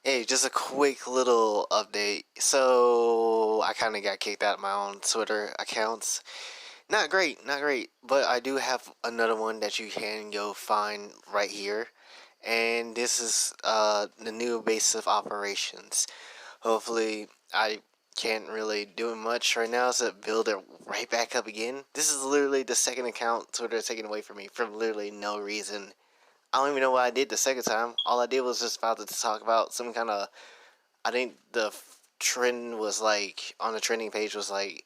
Hey, just a quick little update. So, I kind of got kicked out of my own Twitter accounts. Not great, not great, but I do have another one that you can go find right here. And this is the new base of operations. Hopefully, I can't really do much right now, so build it right back up again. This is literally the second account Twitter taken away from me for literally no reason. I don't even know what I did the second time. All I did was just about to talk about some kind of. I think the trend was like on the trending page was like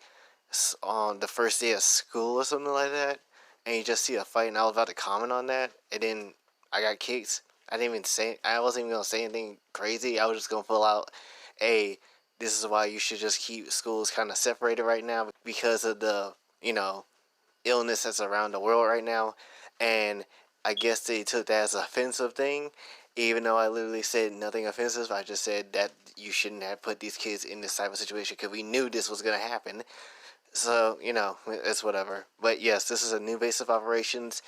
on the first day of school or something like that, and you just see a fight, and I was about to comment on that, and then I got kicked. I didn't even say. I wasn't even gonna say anything crazy. I was just gonna pull out, "Hey, this is why you should just keep schools kind of separated right now because of the illness that's around the world right now," and I guess they took that as an offensive thing, even though I literally said nothing offensive. I just said that you shouldn't have put these kids in this type of situation because we knew this was going to happen. So, it's whatever. But yes, this is a new base of operations,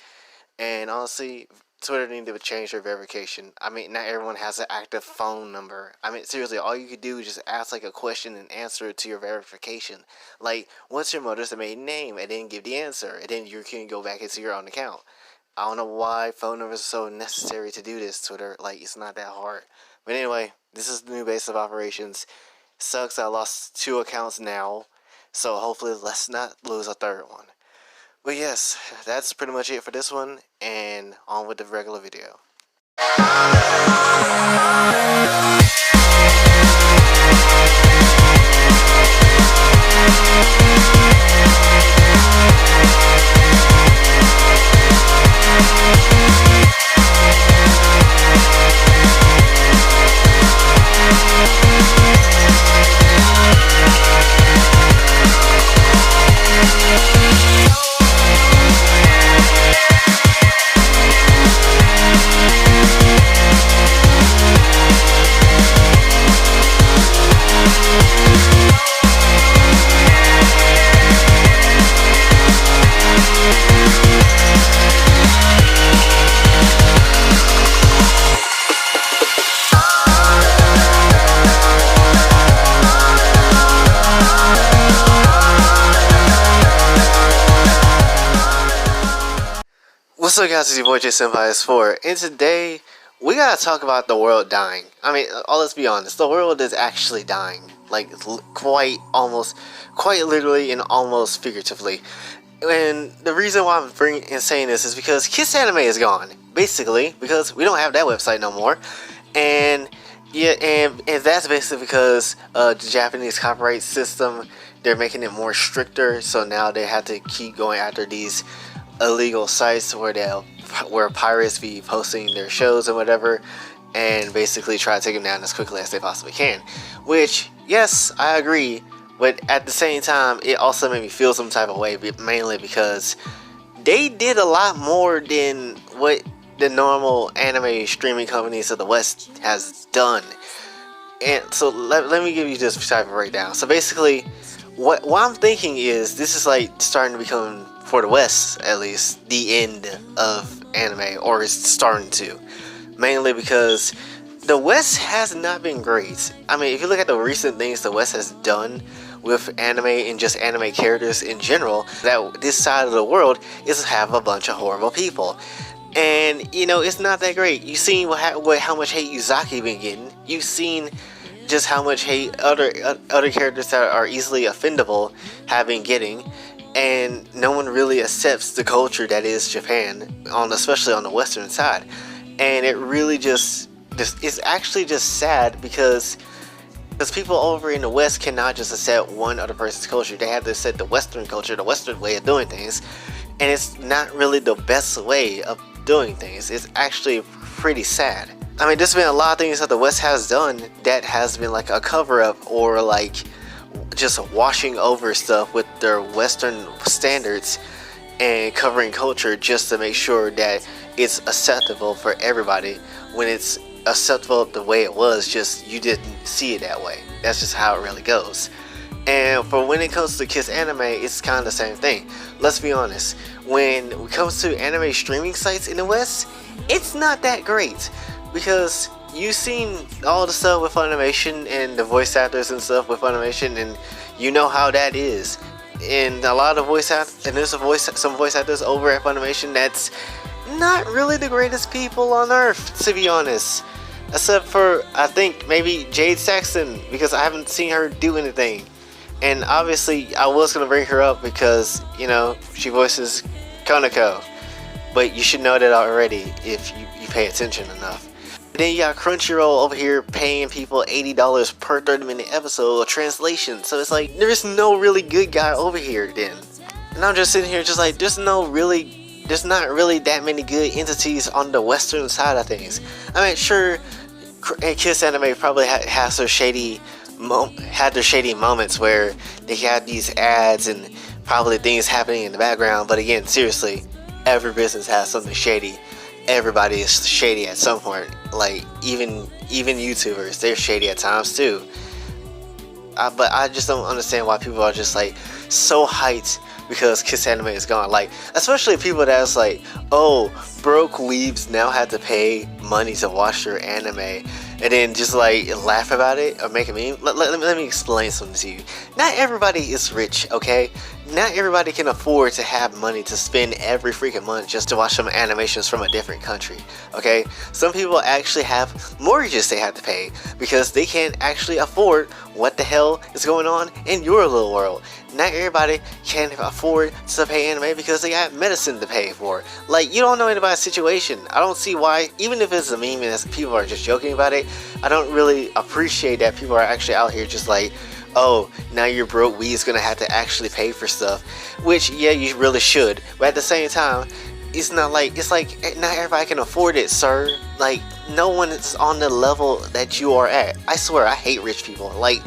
and honestly, Twitter needed to change their verification. I mean, not everyone has an active phone number. I mean, seriously, all you could do is just ask like a question and answer it to your verification. Like, what's your mother's maiden name? And then give the answer, and then you can go back into your own account. I don't know why phone numbers are so necessary to do this, Twitter. Like, it's not that hard. But anyway, this is the new base of operations. Sucks I lost 2 accounts now, so hopefully let's not lose a third one. But yes, that's pretty much it for this one, and on with the regular video. What's up, guys? It's your boy J Senpai S4, and today we gotta talk about the world dying. I mean, let's be honest, the world is actually dying, like quite literally and almost figuratively. And the reason why I'm bringing and saying this is because Kissanime is gone, basically, because we don't have that website no more, and yeah, and that's basically because the Japanese copyright system, they're making it more stricter, so now they have to keep going after these illegal sites where pirates be posting their shows and whatever, and basically try to take them down as quickly as they possibly can. Which, yes, I agree, but at the same time, it also made me feel some type of way, mainly because they did a lot more than what the normal anime streaming companies of the West has done. And so let me give you this type of breakdown. So basically, what I'm thinking is this is like starting to become, for the West at least, the end of anime, or it's starting to, mainly because the West has not been great. I mean, if you look at the recent things the West has done with anime and just anime characters in general, that this side of the world is have a bunch of horrible people, and it's not that great. You've seen how much hate Yuzaki been getting. You've seen just how much hate other characters that are easily offendable have been getting, and no one really accepts the culture that is Japan, especially on the Western side. And it really it's actually just sad because people over in the West cannot just accept one other person's culture. They have to accept the Western culture, the Western way of doing things, and it's not really the best way of doing things. It's actually pretty sad. I mean, there's been a lot of things that the West has done that has been like a cover-up, or like just washing over stuff with their Western standards and covering culture just to make sure that it's acceptable for everybody, when it's acceptable the way it was, just you didn't see it that way. That's just how it really goes. And for when it comes to Kissanime, it's kind of the same thing. Let's be honest, when it comes to anime streaming sites in the West, it's not that great, because you've seen all the stuff with Funimation and the voice actors and stuff with Funimation, and you know how that is. And a lot of voice actors, and there's some voice actors over at Funimation that's not really the greatest people on earth, to be honest. Except for, I think, maybe Jade Saxton, because I haven't seen her do anything. And obviously, I was going to bring her up because, you know, she voices Konako. But you should know that already if you pay attention enough. Then you got Crunchyroll over here paying people $80 per 30-minute episode of translation. So it's like, there's no really good guy over here then. And I'm just sitting here just like, there's not really that many good entities on the Western side of things. I mean, sure, Kissanime probably has their shady moments where they had these ads and probably things happening in the background. But again, seriously, every business has something shady. Everybody is shady at some point. Like even YouTubers, they're shady at times too. But I just don't understand why people are just like so hyped because Kissanime is gone. Like, especially people that's like, oh, broke weebs now have to pay money to watch their anime, and then just like laugh about it or make a meme. Let me explain something to you. Not everybody is rich, okay? Not everybody can afford to have money to spend every freaking month just to watch some animations from a different country, okay? Some people actually have mortgages they have to pay because they can't actually afford what the hell is going on in your little world. Not everybody can afford to pay anime because they got medicine to pay for. Like, you don't know anybody's situation. I don't see why, even if it's a meme and people are just joking about it, I don't really appreciate that people are actually out here just like, oh, now you're broke, we's gonna have to actually pay for stuff. Which, yeah, you really should. But at the same time, it's like not everybody can afford it, sir. Like, no one is on the level that you are at. I swear, I hate rich people. Like,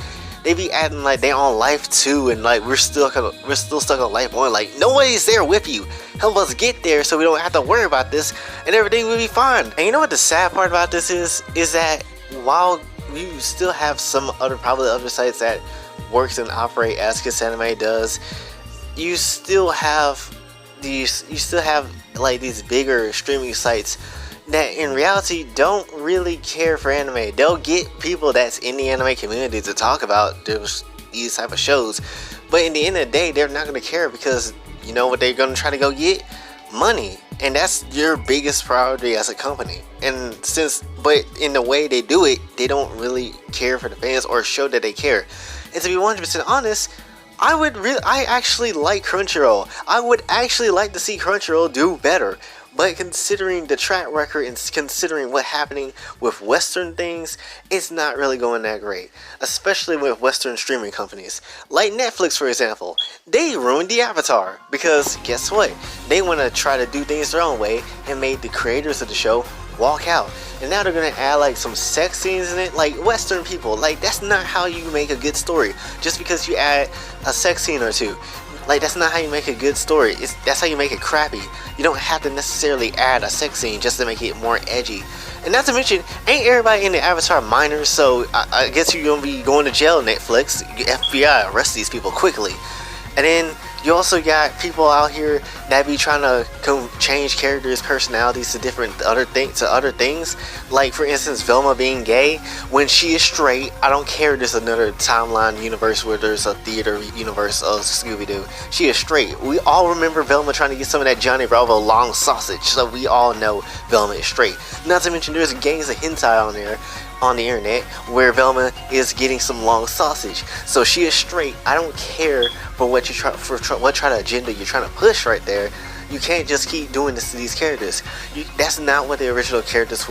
they be acting like they on life 2 and like we're still stuck on life 1. Like, nobody's there with you. Help us get there so we don't have to worry about this and everything will be fine. And you know what the sad part about this is that while you still have some probably other sites that works and operate as Kissanime does, you still have like these bigger streaming sites that in reality don't really care for anime. They'll get people that's in the anime community to talk about these type of shows, but in the end of the day, they're not going to care because you know what they're going to try to go get? Money. And that's your biggest priority as a company. But in the way they do it, they don't really care for the fans or show that they care. And to be 100% honest, I actually like Crunchyroll. I would actually like to see Crunchyroll do better. But considering the track record and considering what's happening with Western things, it's not really going that great. Especially with Western streaming companies. Like Netflix, for example. They ruined the Avatar. Because guess what? They want to try to do things their own way and made the creators of the show walk out. And now they're going to add like some sex scenes in it. Like Western people. Like, that's not how you make a good story. Just because you add a sex scene or two. Like, that's not how you make a good story. That's how you make it crappy. You don't have to necessarily add a sex scene just to make it more edgy. And not to mention, ain't everybody in the Avatar minors, so I guess you're gonna be going to jail, Netflix. FBI, arrest these people quickly. And then you also got people out here that be trying to change characters' personalities to other things. Like, for instance, Velma being gay when she is straight. I don't care. There's another timeline universe where there's a theater universe of Scooby-Doo. She is straight. We all remember Velma trying to get some of that Johnny Bravo long sausage, so we all know Velma is straight. Not to mention, there's gangs of hentai on there on the internet where Velma is getting some long sausage, so she is straight. I don't care for what what agenda you're trying to push right there. You can't just keep doing this to these characters. That's not what the original creators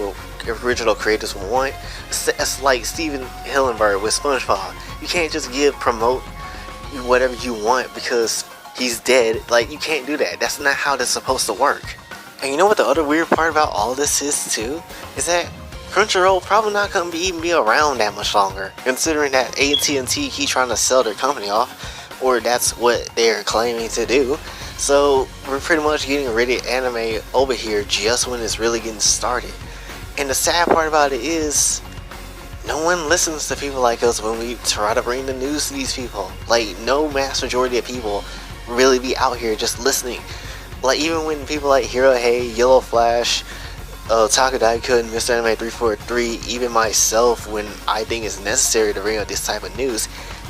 will want. It's like Steven Hillenburg with SpongeBob. You can't just promote whatever you want because he's dead. Like, you can't do that. That's not how that's supposed to work. And you know what the other weird part about all this is too? Is that Crunchyroll probably not going to even be around that much longer, considering that AT&T keep trying to sell their company off, or that's what they're claiming to do. So we're pretty much getting rid of anime over here just when it's really getting started. And the sad part about it is, no one listens to people like us when we try to bring the news to these people. Like, no mass majority of people really be out here just listening. Like, even when people like Hero Hey, Yellow Flash, Takadaika and Mr. Anime 343, even myself, when I think it's necessary to bring up this type of news,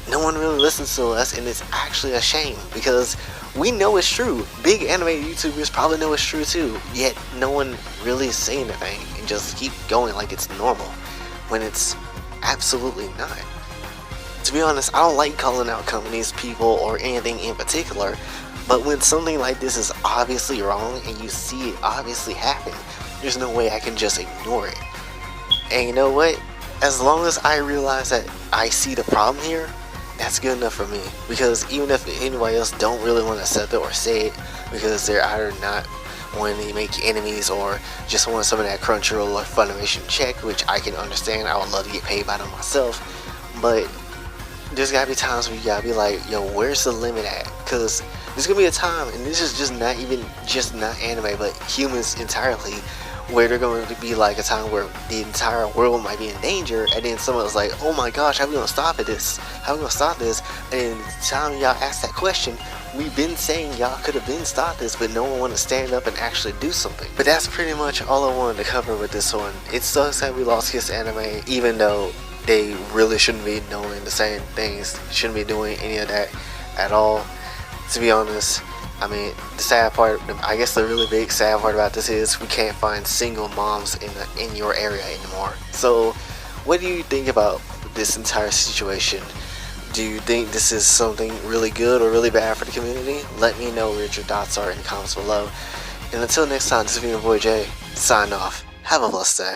no one really listens to us, and it's actually a shame because we know it's true. Big anime YouTubers probably know it's true too, yet no one really is saying anything and just keep going like it's normal when it's absolutely not. To be honest, I don't like calling out companies, people, or anything in particular, but when something like this is obviously wrong and you see it obviously happen, there's no way I can just ignore it. And you know what? As long as I realize that I see the problem here, that's good enough for me. Because even if anybody else don't really want to accept it or say it, because they're either not wanting to make enemies or just want some of that Crunchyroll or Funimation check, which I can understand. I would love to get paid by them myself, but there's gotta be times where you gotta be like, yo, where's the limit at? Because there's gonna be a time, and this is just not anime, but humans entirely, where they're going to be like a time where the entire world might be in danger, and then someone's like, oh my gosh, how are we gonna stop this? How are we gonna stop this? And the time y'all ask that question, we've been saying y'all could have been stopped this, but no one wanted to stand up and actually do something. But that's pretty much all I wanted to cover with this one. It sucks that we lost Kissanime, even though they really shouldn't be doing the same things, shouldn't be doing any of that at all, to be honest. I mean, the sad part, I guess the really big sad part about this is we can't find single moms in your area anymore. So what do you think about this entire situation? Do you think this is something really good or really bad for the community? Let me know what your thoughts are in the comments below. And until next time, this has been your boy Jay, sign off. Have a blessed day.